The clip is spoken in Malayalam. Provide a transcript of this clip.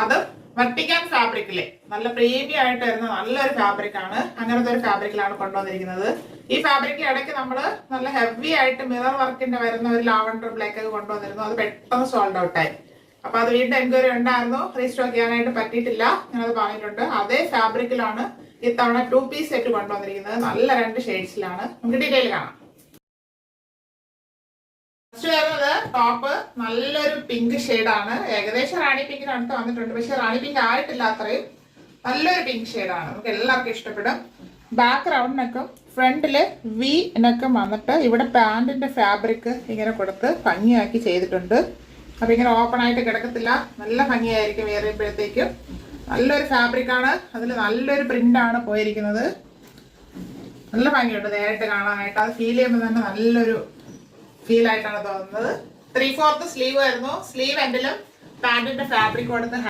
അത് വെർട്ടിക്കൽ ഫാബ്രിക്കിലെ നല്ല പ്രീമിയം ആയിട്ട് വരുന്ന നല്ലൊരു ഫാബ്രിക് ആണ്. അങ്ങനത്തെ ഒരു ഫാബ്രിക്കിലാണ് കൊണ്ടുവന്നിരിക്കുന്നത്. ഈ ഫാബ്രിക്കിൽ ഇടയ്ക്ക് നമ്മൾ നല്ല ഹെവി ആയിട്ട് മിറർ വർക്കിന്റെ വരുന്ന ഒരു ലാവണ്ടർ ബ്ലാക്ക് ഒക്കെ കൊണ്ടുവന്നിരുന്നു. അത് പെട്ടെന്ന് സോൾഡ് ഔട്ട് ആയി. അപ്പൊ അത് വീണ്ടും എൻക്വയറി ഉണ്ടായിരുന്നു, റീസ്റ്റോക്ക് ചെയ്യാനായിട്ട് പറ്റിയിട്ടില്ല. ഞാനത് പറഞ്ഞിട്ടുണ്ട്. അതേ ഫാബ്രിക്കിലാണ് ഇത്തവണ 2 പീസ് സെറ്റ് കൊണ്ടുവന്നിരിക്കുന്നത്. നല്ല 2 ഷെയ്ഡ്സിലാണ്. നമുക്ക് ഡീറ്റെയിൽ കാണാം. ഫസ്റ്റ് വരുന്നത് ടോപ്പ് നല്ലൊരു പിങ്ക് ഷെയ്ഡാണ്. ഏകദേശം റാണി പിങ്കിന് അടുത്ത് വന്നിട്ടുണ്ട്, പക്ഷെ റാണി പിങ്ക് ആയിട്ടില്ല. അത്രയും നല്ലൊരു പിങ്ക് ഷെയ്ഡാണ്. നമുക്ക് എല്ലാവർക്കും ഇഷ്ടപ്പെടും. ബാക്ക് റൗണ്ട് നെക്കും ഫ്രണ്ടില് വി നെക്കും വന്നിട്ട് ഇവിടെ പാന്റിന്റെ ഫാബ്രിക് ഇങ്ങനെ കൊടുത്ത് ഭംഗിയാക്കി ചെയ്തിട്ടുണ്ട്. അപ്പൊ ഇങ്ങനെ ഓപ്പൺ ആയിട്ട് കിടക്കത്തില്ല, നല്ല ഭംഗിയായിരിക്കും വേറിയപ്പോഴത്തേക്കും. നല്ലൊരു ഫാബ്രിക് ആണ്. അതിൽ നല്ലൊരു പ്രിന്റ് ആണ് പോയിരിക്കുന്നത്. നല്ല ഭംഗിയുണ്ട് നേരിട്ട് കാണാനായിട്ട്. അത് ഫീൽ ചെയ്യുമ്പോൾ തന്നെ നല്ലൊരു ഫീൽ ആയിട്ടാണ് തോന്നുന്നത്. 3/4 സ്ലീവ് ആയിരുന്നു. സ്ലീവ് എൻഡിലും പാന്റിന്റെ ഫാബ്രിക് കൊടുത്ത്